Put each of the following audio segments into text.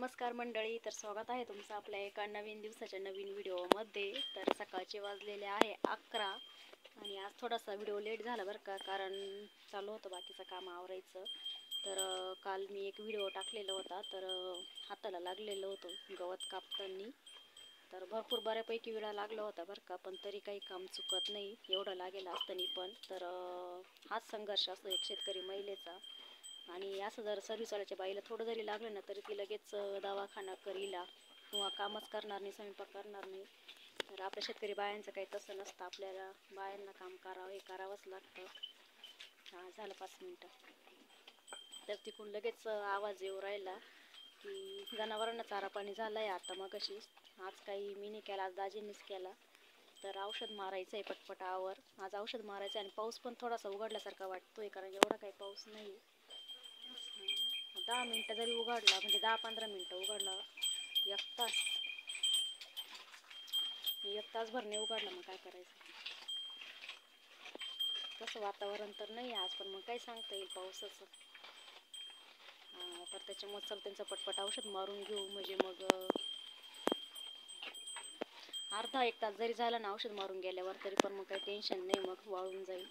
नमस्कार मंडळी, तर स्वागत आहे तुमचं आपल्या एका नवीन दिवसाच्या नवीन व्हिडिओमध्ये। तर सकाळचे वाजलेले आहे 11 आणि आज थोडासा व्हिडिओ लेट झाला बरं का, कारण चालू होतं बाकीचं काम आवरायचं। तर काल मी एक व्हिडिओ टाकलेला होता, तर हाताला लागलेलं होतं गवत कापताना, तर भरपूर बऱ्यापैकी वेळा लागला होता बरं का, पण तरी काही काम चुकत नाही एवढं लागेल असताना पण। तर हाच संघर्ष असतो एक शेतकरी महिलेचा। आणि असं जर सर्व्हिसवाल्याच्या बाईला थोडं जरी लागलं ना तरी ती लगेच दवाखाना करीला किंवा कामच करणार नाही, स्वयंपाक करणार नाही। तर आपल्या शेतकरी बायांचं काही तसं नसतं, आपल्याला बायांना काम करावं हे करावंच लागतं। हां, झालं 5 मिनटं। तर तिकडून लगेच आवाज येऊ राहिला की जनावरांना चारा पाणी झालं आहे। आता मग अशी आज काही मी नाही केला, आज दाजींनीच केला। तर औषध मारायचं आहे पटपटावर, आज औषध मारायचं आहे। आणि पाऊस पण थोडासा उघडल्यासारखा वाटतोय, कारण एवढा काही पाऊस नाही। 10 मिनटं जरी उघडला, म्हणजे 10-15 मिनटं उघडला, एक तास भर नाही उघडला, मग काय करायचं। तसं वातावरण तर नाही आज, पण मग काय सांगता येईल पावसाचं। तर त्याच्यामुळे चल त्यांचं पटपट औषध मारून घेऊ, म्हणजे मग अर्धा एक तास जरी झाला ना औषध मारून गेल्यावर, तरी पण मग काही टेन्शन नाही, मग वाळून जाईल।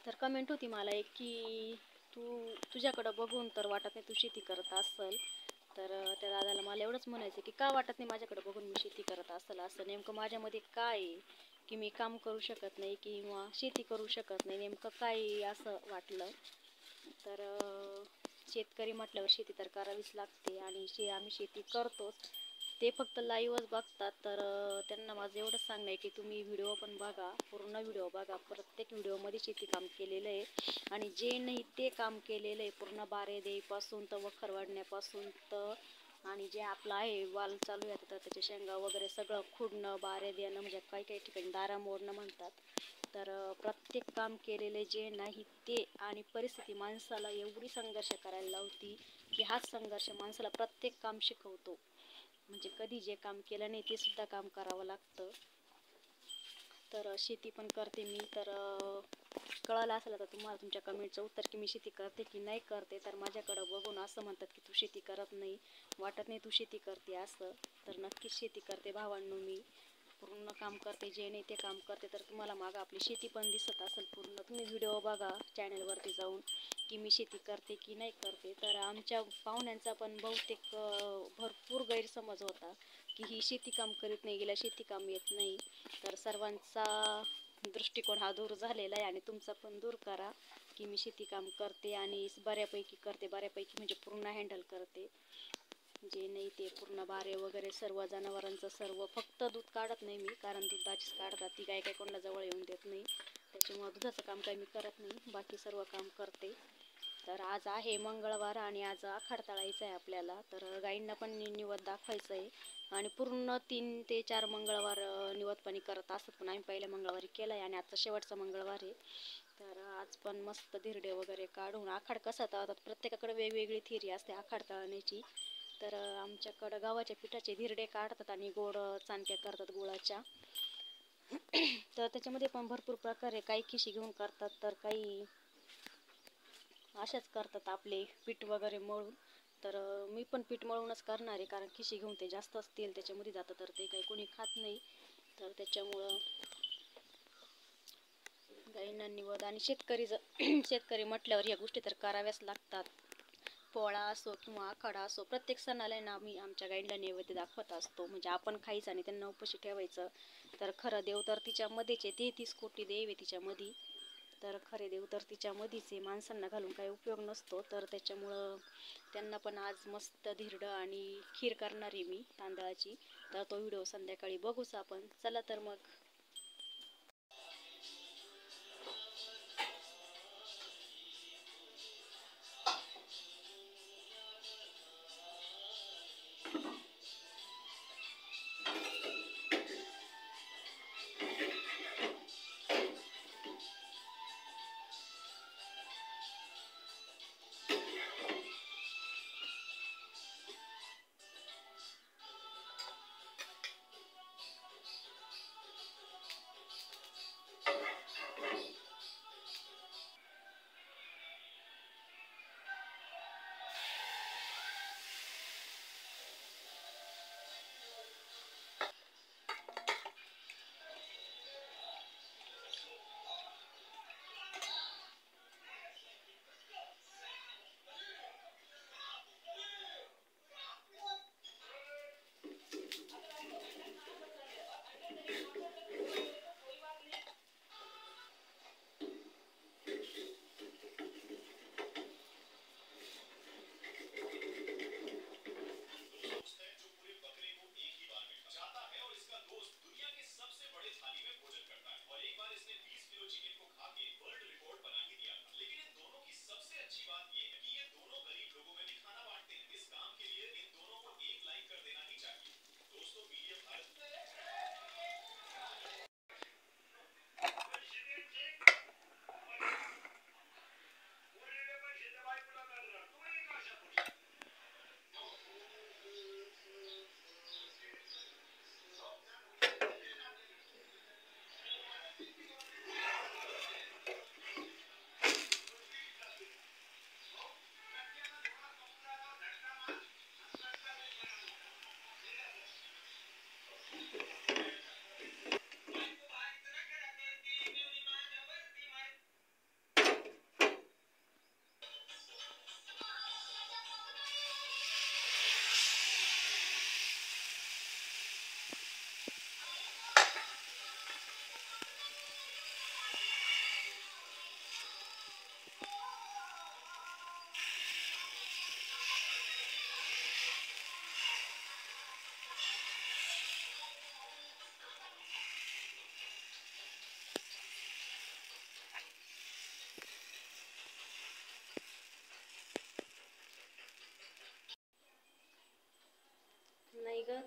तर कमेंट होती मला एक की तुझ्याकडं बघून तर वाटत नाही तू शेती करत असेल। तर त्या दादाला मला एवढंच म्हणायचं की का वाटत नाही माझ्याकडे बघून मी शेती करत असेल, असं नेमकं माझ्यामध्ये काय आहे की मी काम करू शकत नाही किंवा शेती करू शकत नाही, नेमकं काय असं वाटलं। तर शेतकरी म्हटल्यावर शेती तर करावीच लागते, आणि आम्ही शेती करतोच। ते फक्त लाईव्हच बघतात, तर त्यांना माझं एवढंच सांगणं आहे की तुम्ही व्हिडिओ पण बघा, पूर्ण व्हिडिओ बघा। प्रत्येक व्हिडिओमध्ये शेती काम केलेलं आहे, आणि जे नाही ते काम केलेलं आहे पूर्ण बारे देईपासून तर वखर वाढण्यापासून तर, आणि जे आपलं आहे वाल चालू आहे तर त्याचे शेंगा वगैरे सगळं खुडणं, बारे देणं, म्हणजे काही ठिकाणी दारा मोडणं म्हणतात। तर प्रत्येक काम केलेले जे नाही ते, आणि परिस्थिती माणसाला एवढी संघर्ष करायला लावती की हाच संघर्ष माणसाला प्रत्येक काम शिकवतो। म्हणजे कधी जे काम केलं नाही ते सुद्धा काम करावं लागतं। तर शेती पण करते मी। तर कळालं असेल आता तुम्हाला तुमच्या कमेंटचं उत्तर की मी शेती करते की नाही करते। तर माझ्याकडं बघून असं म्हणतात की तू शेती करत नाही, वाटत नाही तू शेती करते असं। तर नक्कीच शेती करते भावांनो, मी पूर्ण काम करते, जे नाही ते काम करते। तर तुम्हाला मागं आपली शेती पण दिसत असेल पूर्ण, तुम्ही व्हिडिओ बघा चॅनलवरती जाऊन की मी शेती करते की नाही करते। तर आमच्या पाहुण्यांचा पण बहुतेक भरपूर गैरसमज होता की ही शेती काम करीत नाही, गेला शेती काम येत नाही। तर सर्वांचा दृष्टिकोन हा दूर झालेला आहे, आणि तुमचा पण दूर करा की मी शेती काम करते आणि बऱ्यापैकी करते, बऱ्यापैकी म्हणजे पूर्ण हँडल करते। जे नाही ते पूर्ण बारे वगैरे सर्व जनावरांचं सर्व, फक्त दूध काढत नाही मी, कारण दूध दाजीच काढतात, ती गाय काय कोणाला जवळ येऊन देत नाही, त्याच्यामुळं दुधाचं काम काही मी करत नाही, बाकी सर्व काम करते। तर आज आहे मंगळवार आणि आज आखाड तळायचं आहे आपल्याला। तर गाईंना पण निवद दाखवायचं आहे, आणि पूर्ण 3 ते 4 मंगळवार निवदपाणी करत असतात, पण आम्ही पहिल्या मंगळवारी केलं आहे आणि आजचा शेवटचा मंगळवार आहे। तर आज पण मस्त धिरडे वगैरे काढून, आखाड कसा तळतात प्रत्येकाकडे वेगवेगळी थिअरी असते आखाड तळण्याची। तर आमच्याकडं गव्हाच्या पिठाचे धिरडे काढतात आणि गोड चाणक्या करतात गुळाच्या। तर त्याच्यामध्ये पण भरपूर प्रकार आहे, काही खिशी घेऊन करतात, तर काही अशाच करतात आपले पीठ वगैरे मळून। तर मी पण पीठ मळूनच करणार आहे, कारण खिशी घेऊन ते जास्तच तेल त्याच्यामध्ये जातं, तर ते काही कोणी खात नाही। तर त्याच्यामुळं गाईंना निवद, आणि शेतकरी म्हटल्यावर या गोष्टी तर कराव्याच लागतात। पोळा असो किंवा आखाडा असो, प्रत्येक सणाला ना आम्ही आमच्या गाईंना नैवेद्य दाखवत असतो, म्हणजे आपण खायचं आणि त्यांना उपाशी ठेवायचं। तर खरं देव तर तिच्यामध्येच आहे, 33 कोटी देव आहे तिच्यामध्ये, तर खरे देव तर तिच्यामध्येच आहे, माणसांना घालून काही उपयोग नसतो। तर त्याच्यामुळं त्यांना पण आज मस्त धिरडं आणि खीर करणार आहे मी तांदळाची। तर तो व्हिडिओ संध्याकाळी बघूच आपण, चला तर मग।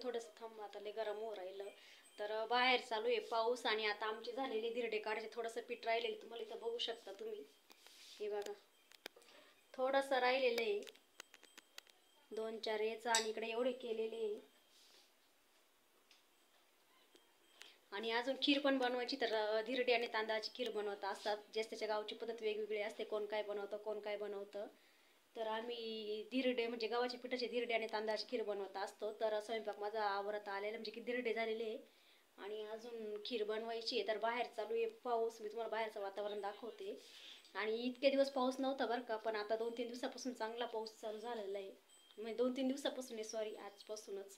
थोडंसं थांब, आता लय गरम होऊ राहिलं. तर बाहेर चालू आहे पाऊस आणि आता आमचे झालेले धिरडे काढायचे. थोडंसं पीठ राहिलेलं तुम्हाला इथं बघू शकता तुम्ही. हे बघा थोडंसं राहिलेलं आहे, 2-4 याचं, आणि इकडे एवढे केलेले आहे. आणि अजून खीर पण बनवायची. तर धिरडे आणि तांदळाची खीर बनवत असतात. ज्याच्या त्याच्या गावची पद्धत वेगवेगळी असते, कोण काय बनवतं कोण काय बनवतं. तर आम्ही धिरडे म्हणजे गव्हाच्या पिठाचे धिरडे आणि तांदळाची खीर बनवत असतो. तर स्वयंपाक माझा आवरत आलेला म्हणजे की धिरडे झालेले आहे आणि अजून खीर बनवायची आहे. तर बाहेर चालू आहे पाऊस. मी तुम्हाला बाहेरचं वातावरण दाखवते. आणि इतके दिवस पाऊस नव्हता बरं का, पण आता 2-3 दिवसापासून चांगला पाऊस चालू झालेला आहे. म्हणजे 2-3 दिवसापासून आहे, सॉरी आजपासूनच.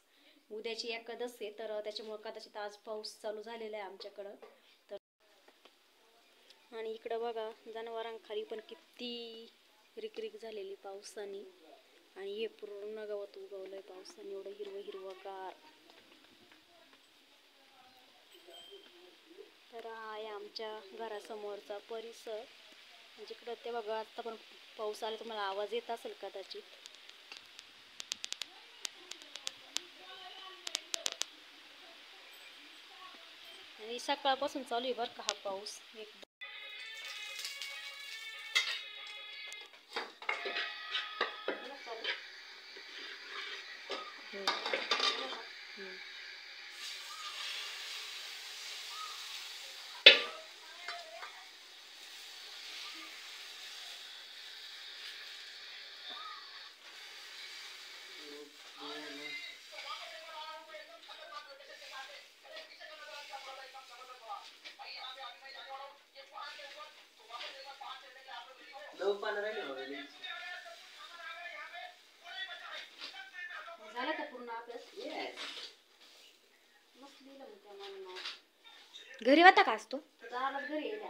उद्याची एकादश आहे, तर त्याच्यामुळे कदाचित आज पाऊस चालू झालेला आहे आमच्याकडं. तर आणि इकडं बघा जनावरांखाली पण किती रिकरिक झालेली पावसाने. आणि हे पूर्ण गवत उगवलंय पावसाने, एवढं हिरवं हिरवंगार. तर हा आहे आमच्या घरासमोरचा परिसर. जिकडं ते बघा आता पण पाऊस आला, तुम्हाला आवाज येत असेल कदाचित. आणि सकाळपासून चालू आहे बरं का हा पाऊस एकदम. झाला का पूर्ण अभ्यास? घरी होता का असतो? घरी येईल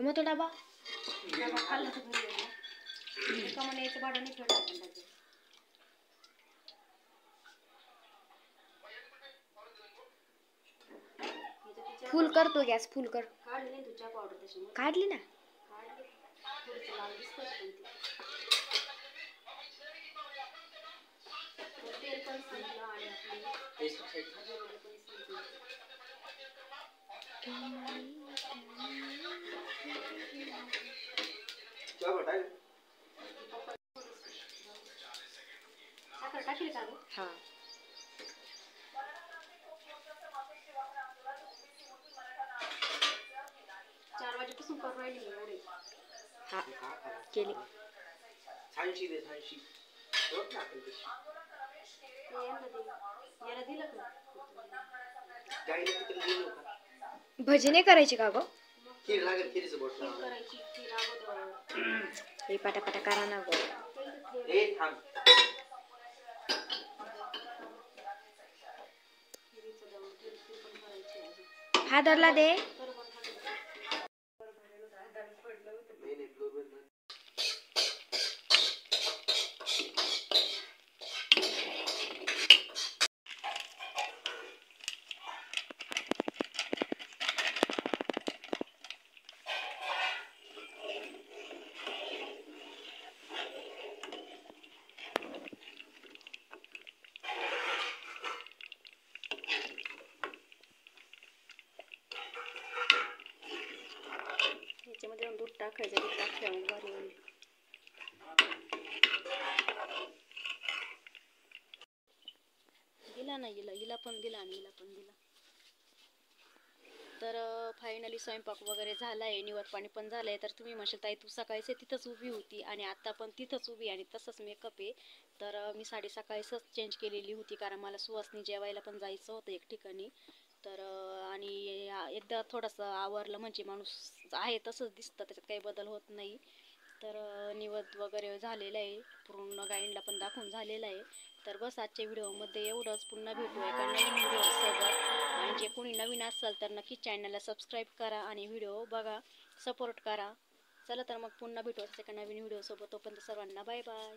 मग तो डबा खाल्ला तर घरी येईल. एका मला याचं भाडं नाही ठेवलं आपण त्याचं. फुल करतो, गॅस फुल कर. काढली नाही तुझ्या पावडर त्याच्यामुळे. काढली ना. काढली थोडीचं लाल दिसतंय पण ते तेल पण संपलं आणि आपली साखर टाकली का गं? हा. 4 वाजेपासून करून राहिली मी एवढे. हा केली. याला दिलं का? भजी नाही करायची का गं? खीर करायची. खीर अगोदर हे पटापटा करा ना गं. हादरला दे. याच्यामध्ये दूध टाकायचं. दूध टाकल्यावर भारी होईल. दिला ना हिला पण दिला आणि हिला पण दिला. तर फायनली स्वयंपाक वगैरे झाला आहे, निवड पाणी पण झालं आहे. तर तुम्ही म्हणशाल ताई तू सकाळीच तिथंच उभी होती आणि आता पण तिथंच उभी आणि तसंच मेकअप आहे. तर मी साडी सकाळीच चेंज केलेली होती, कारण मला सुवासनी जेवायला पण जायचं होतं एक ठिकाणी. तर आणि एकदा थोडंसं आवरलं म्हणजे माणूस आहे तसंच दिसतं, त्याच्यात काही बदल होत नाही. तर निवद वगैरे झालेलं आहे, पूर्ण गाईंला पण दाखवून झालेलं आहे. तर बस आजच्या व्हिडिओमध्ये एवढंच. पुन्हा भेटू एका नवीन व्हिडिओसोबत. आणि जे कोणी नवीन असाल तर नक्की चॅनलला सबस्क्राईब करा आणि व्हिडिओ बघा, सपोर्ट करा. चला तर मग पुन्हा भेटू एका नवीन व्हिडिओसोबत. तोपर्यंत सर्वांना बाय बाय.